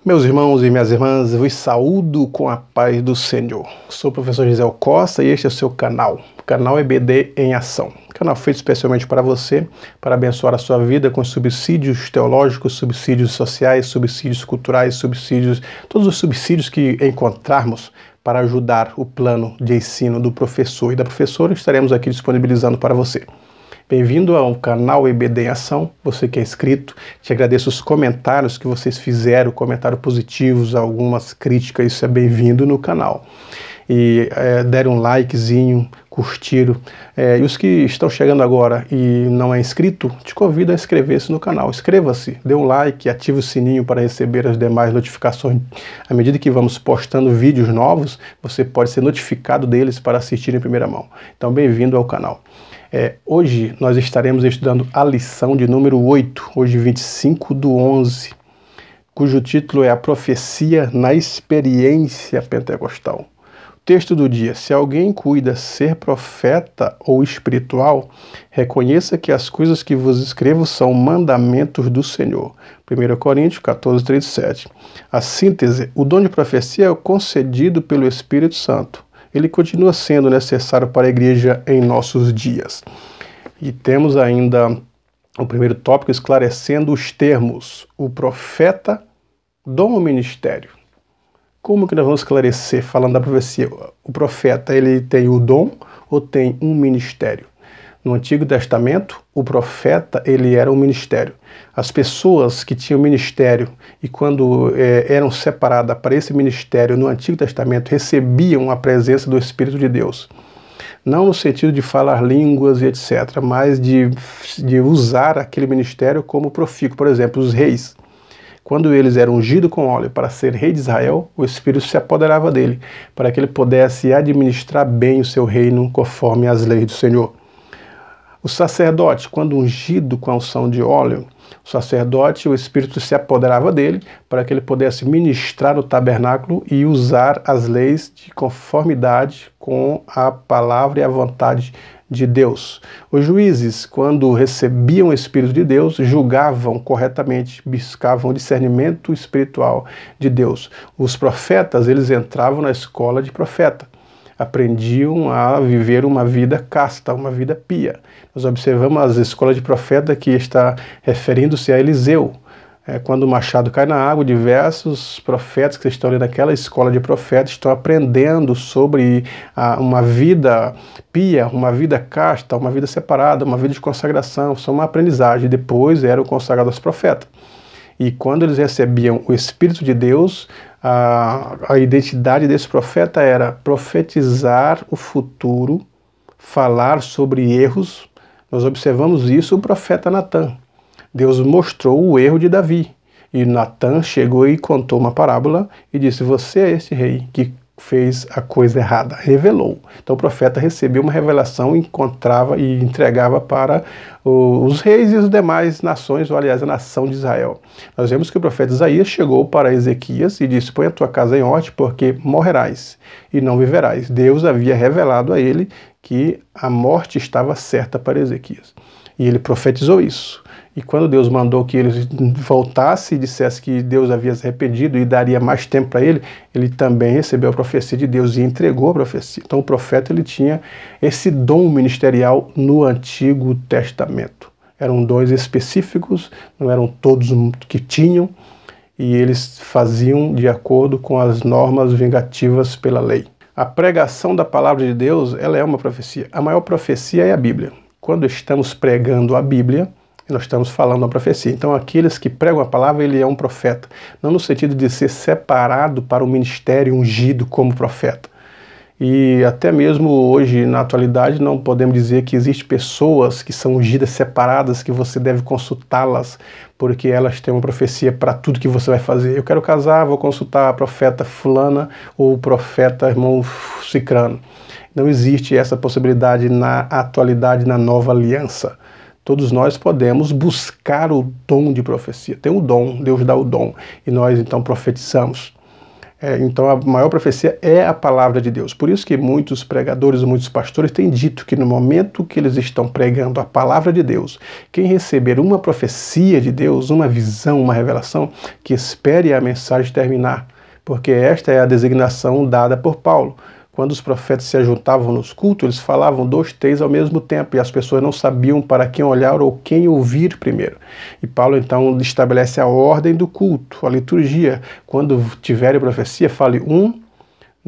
Meus irmãos e minhas irmãs, vos saúdo com a paz do Senhor. Sou o professor Gisel Costa e este é o seu canal, o canal EBD em Ação. Canal feito especialmente para você, para abençoar a sua vida com subsídios teológicos, subsídios sociais, subsídios culturais, subsídios, todos os subsídios que encontrarmos para ajudar o plano de ensino do professor e da professora, estaremos aqui disponibilizando para você. Bem-vindo ao canal EBD em Ação, você que é inscrito, te agradeço os comentários que vocês fizeram, comentários positivos, algumas críticas, isso é bem-vindo no canal. E deram um likezinho, curtiram. E os que estão chegando agora e não é inscrito, te convido a inscrever-se no canal. Inscreva-se, dê um like, ative o sininho para receber as demais notificações. À medida que vamos postando vídeos novos, você pode ser notificado deles para assistir em primeira mão. Então, bem-vindo ao canal. Hoje nós estaremos estudando a lição de número 8, hoje 25/11, cujo título é A Profecia na Experiência Pentecostal. O texto do dia: se alguém cuida ser profeta ou espiritual, reconheça que as coisas que vos escrevo são mandamentos do Senhor. 1 Coríntios 14:37. A síntese: o dom de profecia é concedido pelo Espírito Santo. Ele continua sendo necessário para a igreja em nossos dias. E temos ainda o primeiro tópico esclarecendo os termos, o profeta, dom ou ministério. Como que nós vamos esclarecer falando da profecia? O profeta, ele tem o dom ou tem um ministério? No Antigo Testamento, o profeta, ele era um ministério. As pessoas que tinham ministério e quando eram separadas para esse ministério no Antigo Testamento, recebiam a presença do Espírito de Deus. Não no sentido de falar línguas e etc., mas de usar aquele ministério como profícuo. Por exemplo, os reis. Quando eles eram ungidos com óleo para ser rei de Israel, o Espírito se apoderava dele, para que ele pudesse administrar bem o seu reino conforme as leis do Senhor. O sacerdote, quando ungido com a unção de óleo, o sacerdote, o Espírito se apoderava dele para que ele pudesse ministrar no tabernáculo e usar as leis de conformidade com a palavra e a vontade de Deus. Os juízes, quando recebiam o Espírito de Deus, julgavam corretamente, buscavam o discernimento espiritual de Deus. Os profetas, eles entravam na escola de profeta. Aprendiam a viver uma vida casta, uma vida pia. Nós observamos as escolas de profeta que está referindo-se a Eliseu. Quando o machado cai na água, diversos profetas que estão ali naquela escola de profetas estão aprendendo sobre uma vida pia, uma vida casta, uma vida separada, uma vida de consagração. São uma aprendizagem. Depois eram consagrados profetas. E quando eles recebiam o Espírito de Deus, a identidade desse profeta era profetizar o futuro, falar sobre erros. Nós observamos isso o profeta Natã. Deus mostrou o erro de Davi. E Natã chegou e contou uma parábola e disse: você é esse rei que fez a coisa errada. Revelou. Então o profeta recebeu uma revelação, encontrava e entregava para os reis e as demais nações, ou aliás, a nação de Israel. Nós vemos que o profeta Isaías chegou para Ezequias e disse: põe a tua casa em ordem, porque morrerás e não viverás. Deus havia revelado a ele que a morte estava certa para Ezequias. E ele profetizou isso. E quando Deus mandou que ele voltasse e dissesse que Deus havia se arrependido e daria mais tempo para ele, ele também recebeu a profecia de Deus e entregou a profecia. Então o profeta, ele tinha esse dom ministerial no Antigo Testamento. Eram dons específicos, não eram todos que tinham, e eles faziam de acordo com as normas vingativas pela lei. A pregação da palavra de Deus, ela é uma profecia. A maior profecia é a Bíblia. Quando estamos pregando a Bíblia, nós estamos falando a profecia. Então aqueles que pregam a palavra, ele é um profeta. Não no sentido de ser separado para o ministério ungido como profeta. E até mesmo hoje, na atualidade, não podemos dizer que existem pessoas que são ungidas separadas, que você deve consultá-las, porque elas têm uma profecia para tudo que você vai fazer. Eu quero casar, vou consultar a profeta fulana ou o profeta irmão cicrano. Não existe essa possibilidade na atualidade, na nova aliança. Todos nós podemos buscar o dom de profecia. Tem o dom, Deus dá o dom. E nós então profetizamos. Então a maior profecia é a palavra de Deus. Por isso que muitos pregadores, muitos pastores têm dito que no momento que eles estão pregando a palavra de Deus, quem receber uma profecia de Deus, uma visão, uma revelação, que espere a mensagem terminar, porque esta é a designação dada por Paulo. Quando os profetas se ajuntavam nos cultos, eles falavam 2, 3 ao mesmo tempo, e as pessoas não sabiam para quem olhar ou quem ouvir primeiro. E Paulo então estabelece a ordem do culto, a liturgia. Quando tiver profecia, fale 1,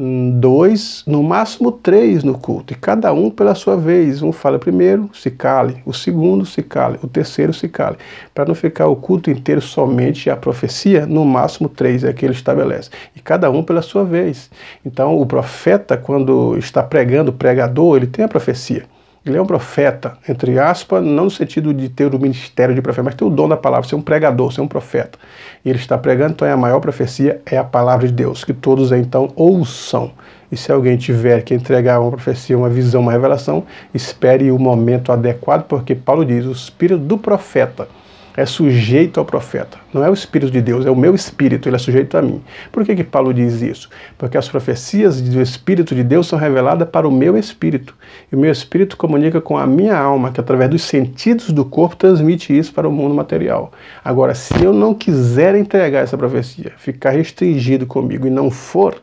2, no máximo 3 no culto, e cada um pela sua vez. Um fala primeiro, se cale, o segundo se cale, o terceiro se cale, para não ficar o culto inteiro somente a profecia, no máximo 3 é que ele estabelece, e cada um pela sua vez. Então o profeta, quando está pregando, o pregador, ele tem a profecia. Ele é um profeta, entre aspas, não no sentido de ter o ministério de profeta, mas ter o dom da palavra, ser um pregador, ser um profeta. E ele está pregando, então a maior profecia é a palavra de Deus, que todos então ouçam. E se alguém tiver que entregar uma profecia, uma visão, uma revelação, espere o momento adequado, porque Paulo diz, o espírito do profeta é sujeito ao profeta. Não é o Espírito de Deus, é o meu espírito, ele é sujeito a mim. Por que Paulo diz isso? Porque as profecias do Espírito de Deus são reveladas para o meu espírito. E o meu espírito comunica com a minha alma, que através dos sentidos do corpo transmite isso para o mundo material. Agora, se eu não quiser entregar essa profecia, ficar restringido comigo e não for,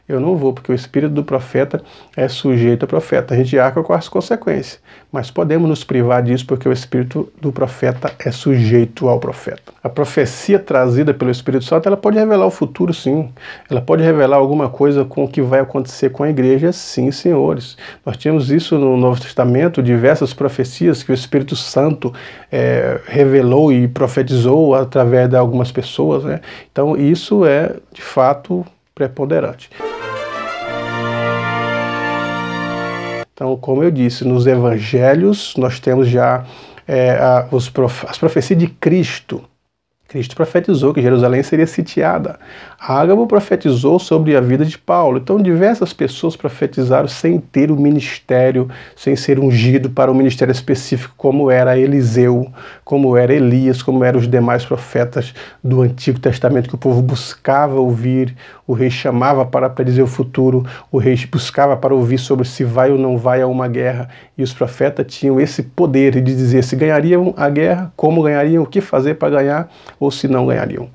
eu não vou, porque o espírito do profeta é sujeito ao profeta. A gente arca com as consequências, mas podemos nos privar disso porque o espírito do profeta é sujeito ao profeta. A profecia trazida pelo Espírito Santo, ela pode revelar o futuro, sim. Ela pode revelar alguma coisa com o que vai acontecer com a igreja, sim, senhores. Nós tínhamos isso no Novo Testamento, diversas profecias que o Espírito Santo revelou e profetizou através de algumas pessoas, né? Então isso é, de fato, preponderante. Então, como eu disse, nos evangelhos nós temos já as profecias de Cristo. Cristo profetizou que Jerusalém seria sitiada. Ágabo profetizou sobre a vida de Paulo. Então, diversas pessoas profetizaram sem ter o ministério, sem ser ungido para um ministério específico, como era Eliseu, como era Elias, como eram os demais profetas do Antigo Testamento, que o povo buscava ouvir, o rei chamava para predizer o futuro, o rei buscava para ouvir sobre se vai ou não vai a uma guerra, e os profetas tinham esse poder de dizer se ganhariam a guerra, como ganhariam, o que fazer para ganhar, ou se não ganhariam.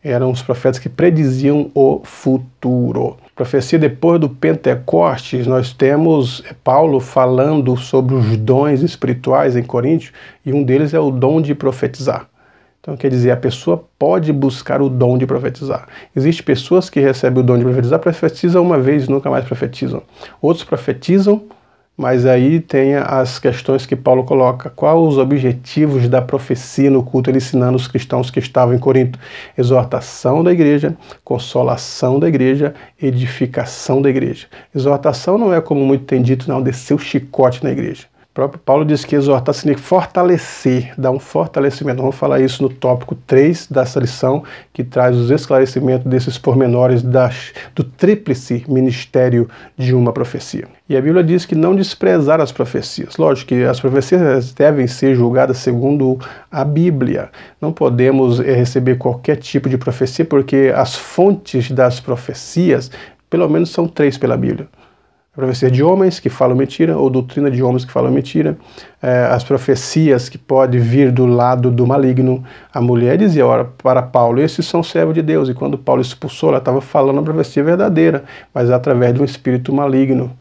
Eram os profetas que prediziam o futuro. Profecia depois do Pentecostes, nós temos Paulo falando sobre os dons espirituais em Coríntios, e um deles é o dom de profetizar. Então quer dizer, a pessoa pode buscar o dom de profetizar. Existem pessoas que recebem o dom de profetizar, profetizam uma vez e nunca mais profetizam. Outros profetizam, mas aí tem as questões que Paulo coloca. Quais os objetivos da profecia no culto, ele ensinando os cristãos que estavam em Corinto? Exortação da igreja, consolação da igreja, edificação da igreja. Exortação não é como muito tem dito, não, descer o chicote na igreja. O próprio Paulo diz que exortar significa fortalecer, dar um fortalecimento. Vamos falar isso no tópico 3 dessa lição, que traz os esclarecimentos desses pormenores do tríplice ministério de uma profecia. E a Bíblia diz que não desprezar as profecias. Lógico que as profecias devem ser julgadas segundo a Bíblia. Não podemos receber qualquer tipo de profecia, porque as fontes das profecias, pelo menos são 3 pela Bíblia. A profecia de homens que falam mentira, ou doutrina de homens que falam mentira, as profecias que podem vir do lado do maligno. A mulher dizia para Paulo, esses são servos de Deus, e quando Paulo expulsou, ela estava falando a profecia verdadeira, mas através de um espírito maligno.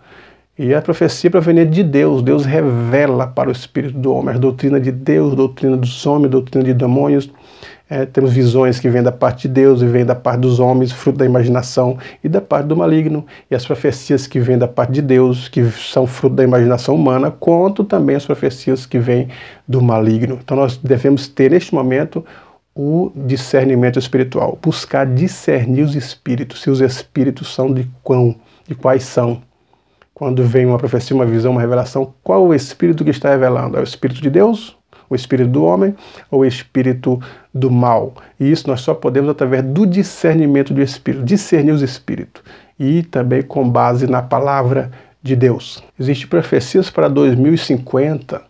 E a profecia proveniente de Deus, Deus revela para o espírito do homem a doutrina de Deus, doutrina dos homens, doutrina de demônios. Temos visões que vêm da parte de Deus e vêm da parte dos homens, fruto da imaginação, e da parte do maligno, e as profecias que vêm da parte de Deus, que são fruto da imaginação humana, quanto também as profecias que vêm do maligno. Então nós devemos ter neste momento o discernimento espiritual, buscar discernir os espíritos, se os espíritos são de quais são. Quando vem uma profecia, uma visão, uma revelação, qual o espírito que está revelando? É o espírito de Deus? O espírito do homem ou o espírito do mal? E isso nós só podemos através do discernimento do espírito, discernir os espíritos, e também com base na palavra de Deus. Existem profecias para 2050,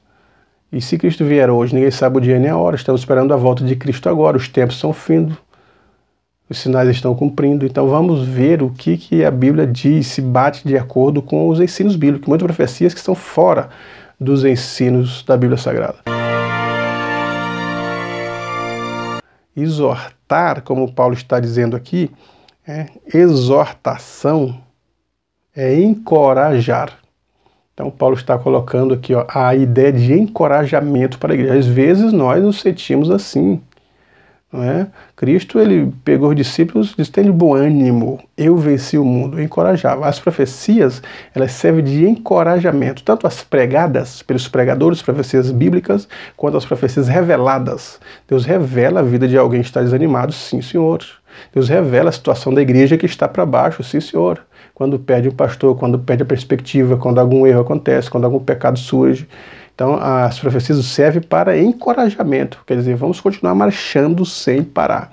e se Cristo vier hoje, ninguém sabe o dia nem a hora, estamos esperando a volta de Cristo agora, os tempos são findos, os sinais estão cumprindo. Então vamos ver o que a Bíblia diz, se bate de acordo com os ensinos bíblicos. Muitas profecias que estão fora dos ensinos da Bíblia Sagrada. Exortar, como Paulo está dizendo aqui, exortação é encorajar. Então Paulo está colocando aqui a ideia de encorajamento para a igreja. Às vezes nós nos sentimos assim, não é? Cristo, ele pegou os discípulos e disse: "Tenha bom ânimo, eu venci o mundo", encorajava. As profecias, elas servem de encorajamento, tanto as pregadas pelos pregadores, profecias bíblicas, quanto as profecias reveladas. Deus revela a vida de alguém que está desanimado, sim, Senhor. Deus revela a situação da igreja que está para baixo, sim, Senhor. Quando perde um pastor, quando perde a perspectiva, quando algum erro acontece, quando algum pecado surge. Então, as profecias servem para encorajamento, quer dizer, vamos continuar marchando sem parar.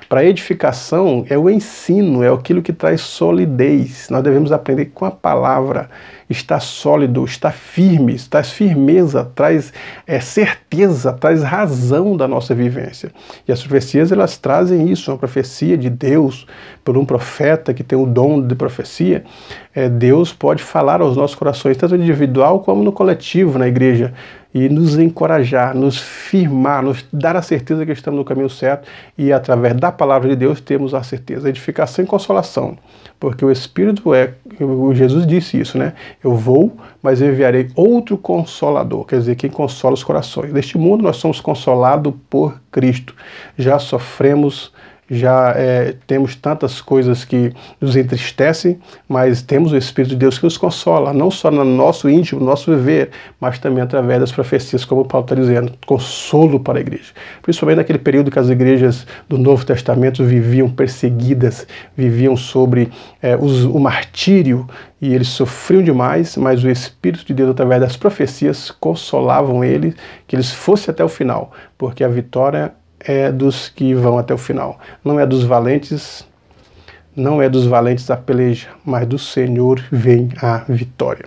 Para edificação é o ensino, é aquilo que traz solidez. Nós devemos aprender com a palavra, está sólido, está firme, traz firmeza, traz certeza, traz razão da nossa vivência. E as profecias, elas trazem isso, uma profecia de Deus, por um profeta que tem o dom de profecia. Deus pode falar aos nossos corações, tanto no individual como no coletivo, na igreja, e nos encorajar, nos firmar, nos dar a certeza que estamos no caminho certo, e através da palavra de Deus temos a certeza, edificação e consolação, porque o Espírito Jesus disse isso, né? Eu vou, mas eu enviarei outro Consolador, quer dizer, quem consola os corações. Neste mundo nós somos consolados por Cristo, já sofremos, já temos tantas coisas que nos entristecem, mas temos o Espírito de Deus que nos consola, não só no nosso íntimo, no nosso viver, mas também através das profecias, como Paulo está dizendo, consolo para a igreja. Principalmente naquele período que as igrejas do Novo Testamento viviam perseguidas, viviam sobre o martírio, e eles sofriam demais, mas o Espírito de Deus, através das profecias, consolavam eles, que eles fossem até o final, porque a vitória é dos que vão até o final. Não é dos valentes, não é dos valentes a peleja, mas do Senhor vem a vitória.